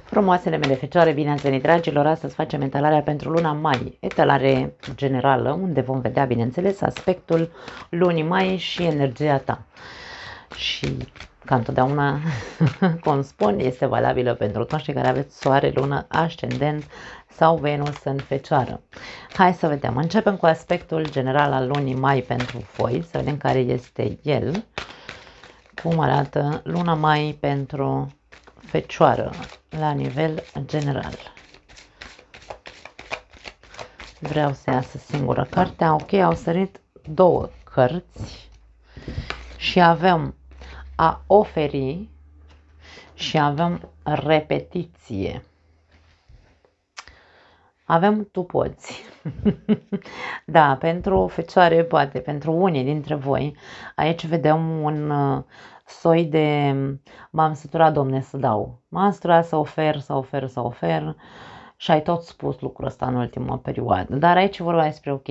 Frumoasele mele fecioare, bine ați venit, dragilor! Astăzi facem etalarea pentru luna mai, etalare generală, unde vom vedea, bineînțeles, aspectul lunii mai și energia ta. Și, ca întotdeauna, cum spun, este valabilă pentru toți cei care aveți soare, lună, ascendent sau Venus în fecioară. Hai să vedem. Începem cu aspectul general al lunii mai pentru voi, să vedem care este el, cum arată luna mai pentru fecioară la nivel general. Vreau să iasă singură cartea. Ok, au sărit două cărți și avem a oferi și avem repetiție. Avem tu poți. Da, pentru fecioare, poate, pentru unii dintre voi, aici vedem un soi de m-am săturat, domne, să dau. M-am săturat să ofer și ai tot spus lucrul ăsta în ultima perioadă. Dar aici vorba despre ok.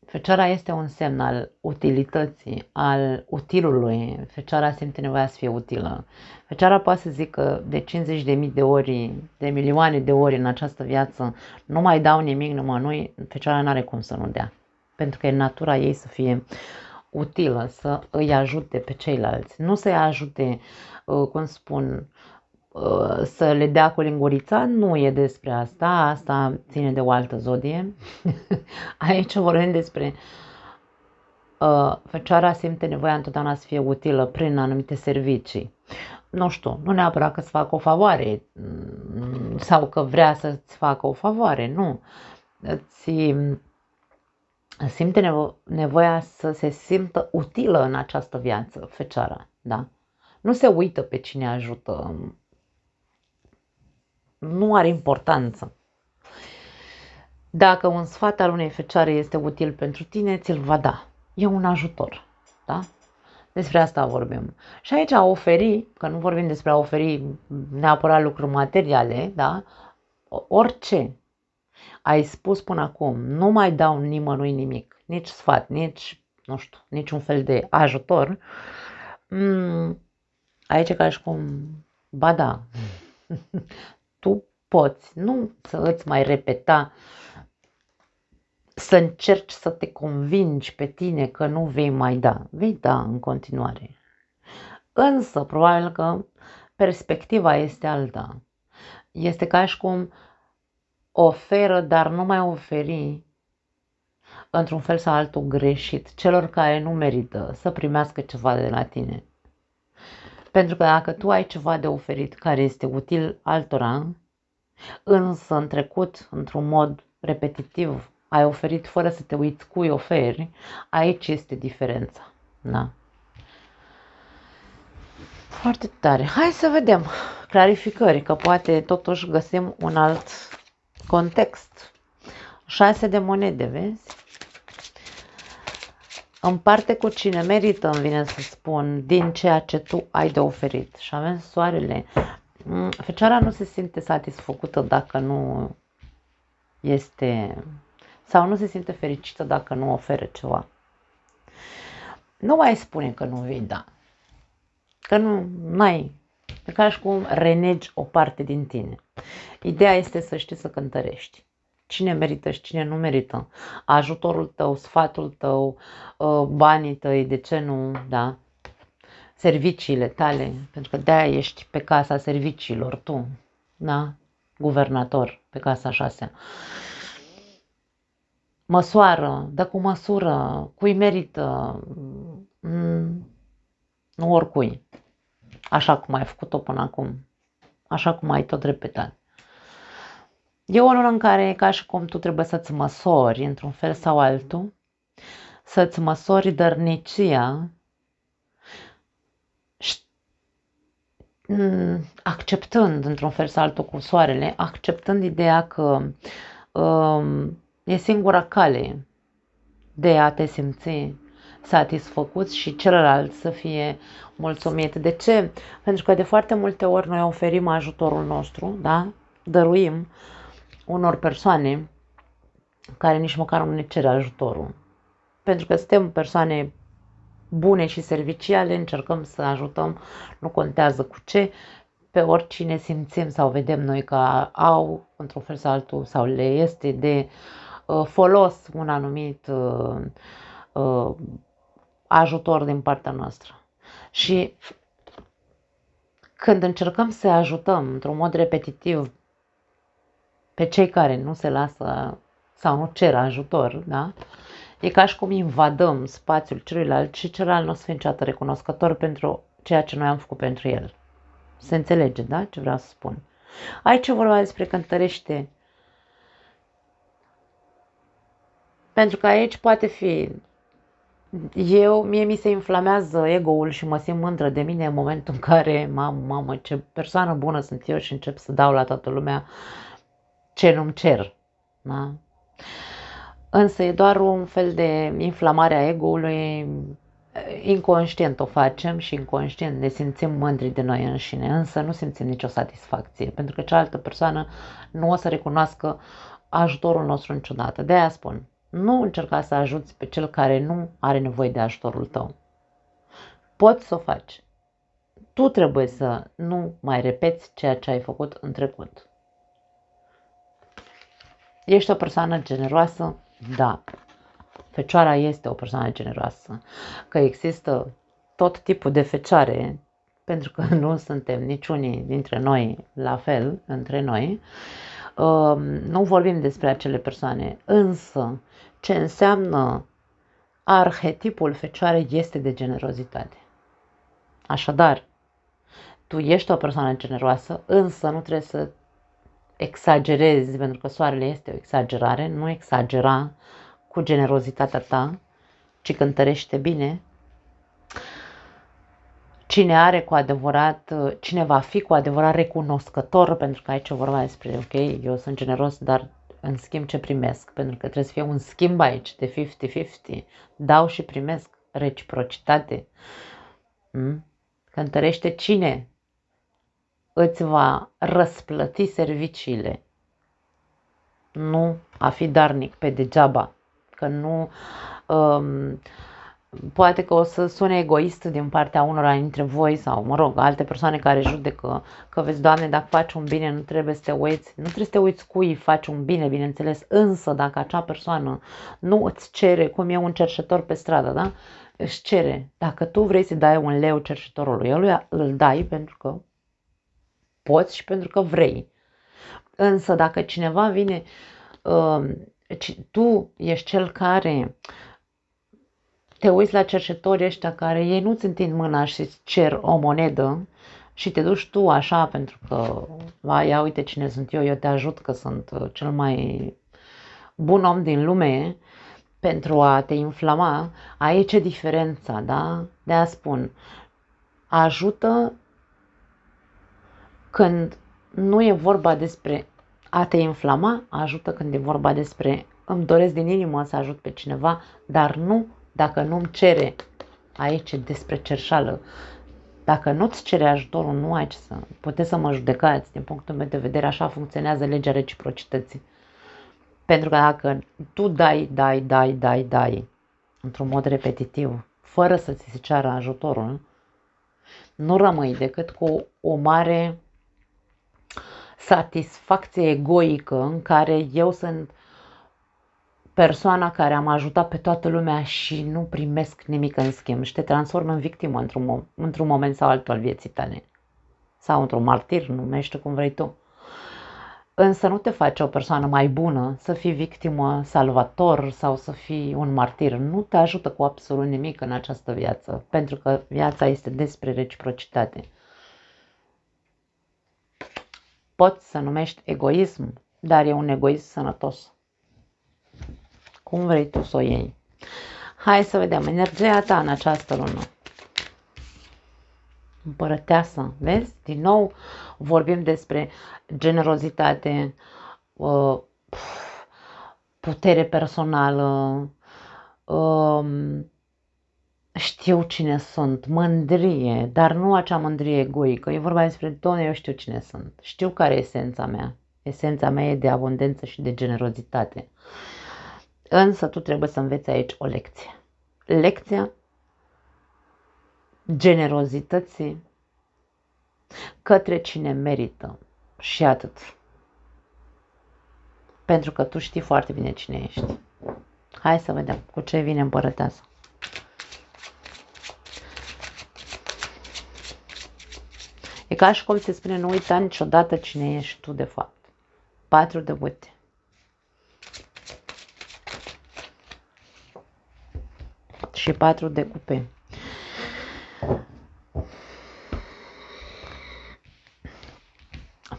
Fecioara este un semn al utilității, al utilului. Fecioara simte nevoia să fie utilă. Fecioara poate să zică de 50.000 de ori, de milioane de ori în această viață, nu mai dau nimic numai. Fecioara nu are cum să nu dea. Pentru că e natura ei să fie utilă, să îi ajute pe ceilalți. Nu să-i ajute, cum spun, să le dea cu lingurița, nu e despre asta, asta ține de o altă zodie. Aici vorbim despre fecioara simte nevoia întotdeauna să fie utilă prin anumite servicii. Nu știu, nu neapărat că să facă o favoare sau că vrea să-ți facă o favoare, nu. Îți simte nevoia să se simtă utilă în această viață, fecioara, da? Nu se uită pe cine ajută, nu are importanță. Dacă un sfat al unei fecioare este util pentru tine, ți-l va da. E un ajutor, da? Despre asta vorbim. Și aici a oferi, că nu vorbim despre a oferi neapărat lucruri materiale, da? Orice ai spus până acum, nu mai dau nimănui nimic, nici sfat, nici, nu știu, niciun fel de ajutor. Aici e ca și cum, ba da, tu poți, nu să îți mai repeta, să încerci să te convingi pe tine că nu vei mai da. Vei da în continuare. Însă, probabil că perspectiva este alta. Este ca și cum oferă, dar nu mai oferi într-un fel sau altul greșit celor care nu merită să primească ceva de la tine. Pentru că dacă tu ai ceva de oferit care este util altora, însă în trecut, într-un mod repetitiv, ai oferit fără să te uiți cui oferi, aici este diferența. Da? Foarte tare. Hai să vedem clarificări, că poate totuși găsim un alt context. 6 de monede, vezi? Împarte cu cine merită, îmi vine să spun, din ceea ce tu ai de oferit. Și avem soarele. Fecioara nu se simte satisfăcută dacă nu este, sau nu se simte fericită dacă nu oferă ceva. Nu mai spune că nu vei da. Că nu ai. E ca și cum renegi o parte din tine. Ideea este să știi să cântărești. Cine merită și cine nu merită. Ajutorul tău, sfatul tău, banii tăi, de ce nu, da? Serviciile tale, pentru că de-aia ești pe casa serviciilor tu, da? Guvernator pe casa 6-a. Măsoară, dă cu măsură, cui merită, nu oricui. Așa cum ai făcut-o până acum, așa cum ai tot repetat. E o lună în care, ca și cum tu trebuie să-ți măsori, într-un fel sau altul, să-ți măsori dărnicia, acceptând, într-un fel sau altul cu soarele, acceptând ideea că e singura cale de a te simți satisfăcut și celălalt să fie mulțumit. De ce? Pentru că de foarte multe ori noi oferim ajutorul nostru, da? Dăruim unor persoane care nici măcar nu ne cer ajutorul. Pentru că suntem persoane bune și serviciale, încercăm să ajutăm, nu contează cu ce, pe oricine simțim sau vedem noi că au, într-un fel sau altul, sau le este de folos un anumit ajutor din partea noastră. Și când încercăm să ajutăm într-un mod repetitiv pe cei care nu se lasă sau nu cer ajutor, da? E ca și cum invadăm spațiul celuilalt și celălalt nu o să fie niciodată recunoscător pentru ceea ce noi am făcut pentru el. Se înțelege, da? Ce vreau să spun. Aici e vorba despre cântărește. Pentru că aici poate fi mie mi se inflamează ego-ul și mă simt mândră de mine în momentul în care, mamă, ce persoană bună sunt eu și încep să dau la toată lumea ce nu-mi cer. Da? Însă e doar un fel de inflamare a ego-ului, inconștient o facem și inconștient ne simțim mândri de noi înșine, însă nu simțim nicio satisfacție, pentru că cealaltă persoană nu o să recunoască ajutorul nostru niciodată. De aia spun, nu încerca să ajuți pe cel care nu are nevoie de ajutorul tău. Poți să o faci. Tu trebuie să nu mai repeți ceea ce ai făcut în trecut. Ești o persoană generoasă? Da. Fecioara este o persoană generoasă. Că există tot tipul de fecioare, pentru că nu suntem niciunii dintre noi la fel, între noi, nu vorbim despre acele persoane, însă ce înseamnă arhetipul fecioarei este de generozitate. Așadar, tu ești o persoană generoasă, însă nu trebuie să exagerezi, pentru că soarele este o exagerare, nu exagera cu generozitatea ta, ci cântărește bine. Cine va fi cu adevărat recunoscător, pentru că aici e vorba despre, ok, eu sunt generos, dar în schimb ce primesc, pentru că trebuie să fie un schimb aici de 50-50, dau și primesc, reciprocitate. Cântărește cine îți va răsplăti serviciile, nu a fi darnic pe degeaba, că nu... Poate că o să sune egoist din partea unora dintre voi sau, mă rog, alte persoane care judecă că vezi, Doamne, dacă faci un bine, nu trebuie să te uiți cui faci un bine, bineînțeles, însă dacă acea persoană nu îți cere, cum e un cerșetor pe stradă, da? Își cere, dacă tu vrei să dai un leu cerșetorului, el îl dai pentru că poți și pentru că vrei. Însă dacă cineva vine, tu ești cel care te uiți la cercetorii ăștia care ei nu-ți întind mâna și îți cer o monedă și te duci tu așa pentru că, ia uite cine sunt eu te ajut că sunt cel mai bun om din lume, pentru a te inflama, aici e diferența, da? De-aia spun, ajută când nu e vorba despre a te inflama, ajută când e vorba despre îmi doresc din inimă să ajut pe cineva, dar nu dacă nu-mi cere. Aici e despre cerșală. Dacă nu-ți cere ajutorul, nu ai ce să... Puteți să mă judecați, din punctul meu de vedere, așa funcționează legea reciprocității. Pentru că dacă tu dai, într-un mod repetitiv, fără să ți se ceară ajutorul, nu rămâi decât cu o mare satisfacție egoică în care eu sunt persoana care am ajutat pe toată lumea și nu primesc nimic în schimb și te transformă în victimă într-un moment sau altul al vieții tale. Sau într-un martir, numește cum vrei tu. Însă nu te face o persoană mai bună să fii victimă, salvator sau să fii un martir. Nu te ajută cu absolut nimic în această viață, pentru că viața este despre reciprocitate. Poți să numești egoism, dar e un egoism sănătos. Cum vrei tu să o iei. Hai să vedem energia ta în această lună. Împărăteasă, vezi? Din nou vorbim despre generozitate, putere personală, știu cine sunt, mândrie, dar nu acea mândrie egoică. E vorba despre, Doamne, eu știu cine sunt, știu care e esența mea. Esența mea e de abundență și de generozitate. Însă tu trebuie să înveți aici o lecție. Lecția generozității către cine merită și atât. Pentru că tu știi foarte bine cine ești. Hai să vedem cu ce vine împărăteasa. E ca și cum se spune, nu uita niciodată cine ești tu de fapt. 4 de bâte. Și 4 de cupe.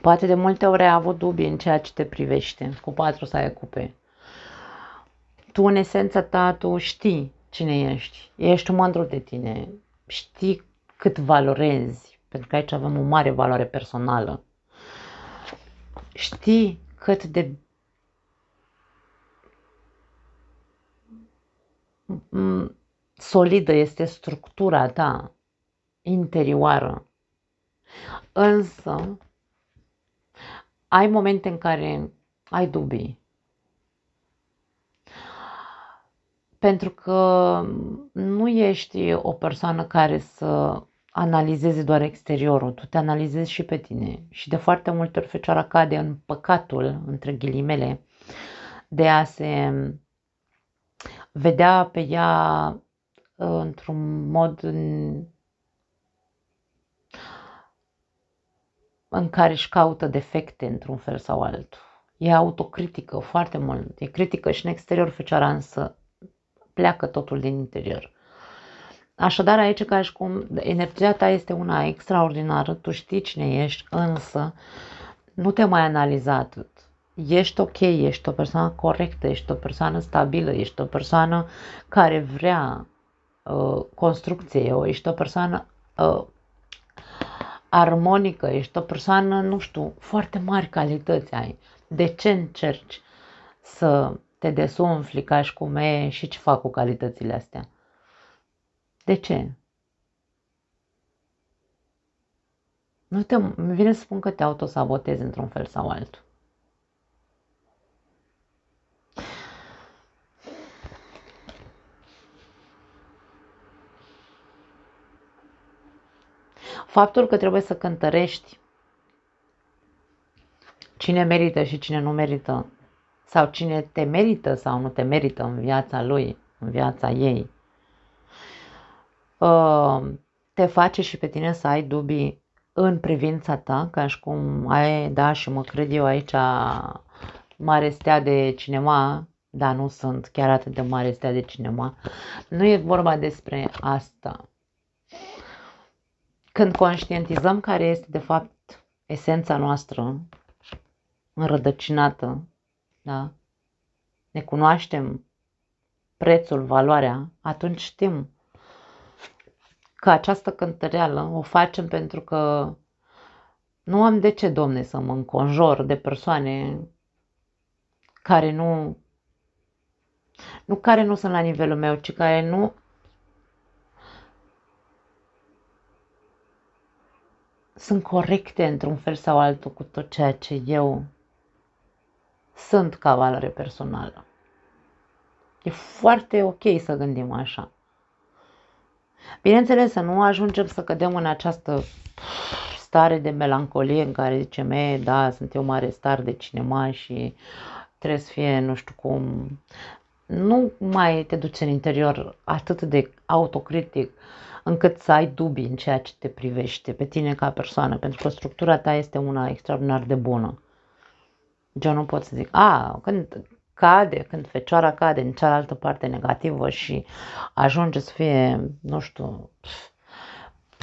Poate de multe ori ai avut dubii în ceea ce te privește, cu 4 de cupe. Tu, în esența ta, tu știi cine ești. Ești mândru de tine. Știi cât valorezi, pentru că aici avem o mare valoare personală. Știi cât de solidă este structura ta interioară. Însă, ai momente în care ai dubii. Pentru că nu ești o persoană care să analizeze doar exteriorul, tu te analizezi și pe tine. Și de foarte multe ori Fecioara cade în păcatul, între ghilimele, de a se vedea pe ea într-un mod în care își caută defecte într-un fel sau altul. E autocritică foarte mult, e critică și în exterior Fecioara, însă pleacă totul din interior. Așadar, aici ca și cum energia ta este una extraordinară, tu știi cine ești, însă nu te mai analiza atât. Ești ok, ești o persoană corectă, ești o persoană stabilă, ești o persoană care vrea construcție, ești o persoană armonică, ești o persoană, nu știu, foarte mari calități ai. De ce încerci să te desumfli ca și cum e și ce fac cu calitățile astea? De ce? Îmi vine să spun că te autosabotezi într-un fel sau altul. Faptul că trebuie să cântărești cine merită și cine nu merită, sau cine te merită sau nu te merită în viața lui, în viața ei, te face și pe tine să ai dubii în privința ta, ca și cum ai, da, și mă cred eu aici mare stea de cinema, dar nu sunt chiar atât de mare stea de cinema. Nu e vorba despre asta. Când conștientizăm care este de fapt esența noastră înrădăcinată, da? Ne cunoaștem prețul, valoarea, atunci știm că această cântăreală o facem pentru că nu am de ce, Domne, să mă înconjor de persoane care nu sunt la nivelul meu, ci care nu sunt corecte într-un fel sau altul cu tot ceea ce eu sunt ca valoare personală. E foarte ok să gândim așa. Bineînțeles, să nu ajungem să cădem în această stare de melancolie în care zicem, da, sunt eu mare star de cinema și trebuie să fie nu știu cum. Nu mai te duci în interior atât de autocritic încât să ai dubii în ceea ce te privește pe tine ca persoană, pentru că structura ta este una extraordinar de bună. Eu nu pot să zic, când Fecioara cade în cealaltă parte negativă și ajunge să fie, nu știu,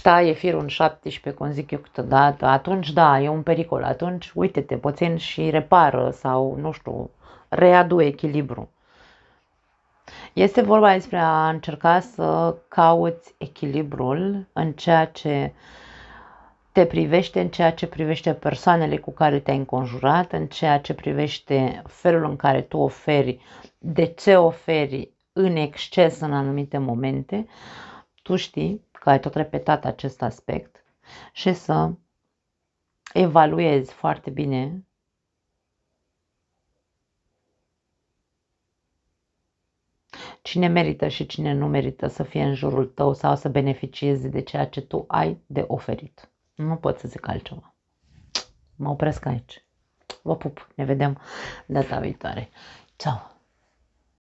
taie firul în 17, cum zic eu câteodată, atunci da, e un pericol, atunci uite-te puțin și repară sau, nu știu, readu echilibru. Este vorba despre a încerca să cauți echilibrul în ceea ce te privește, în ceea ce privește persoanele cu care te-ai înconjurat, în ceea ce privește felul în care tu oferi, de ce oferi în exces în anumite momente. Tu știi că ai tot repetat acest aspect și să evaluezi foarte bine cine merită și cine nu merită să fie în jurul tău sau să beneficieze de ceea ce tu ai de oferit. Nu pot să zic altceva. Mă opresc aici. Vă pup, ne vedem data viitoare. Ciao!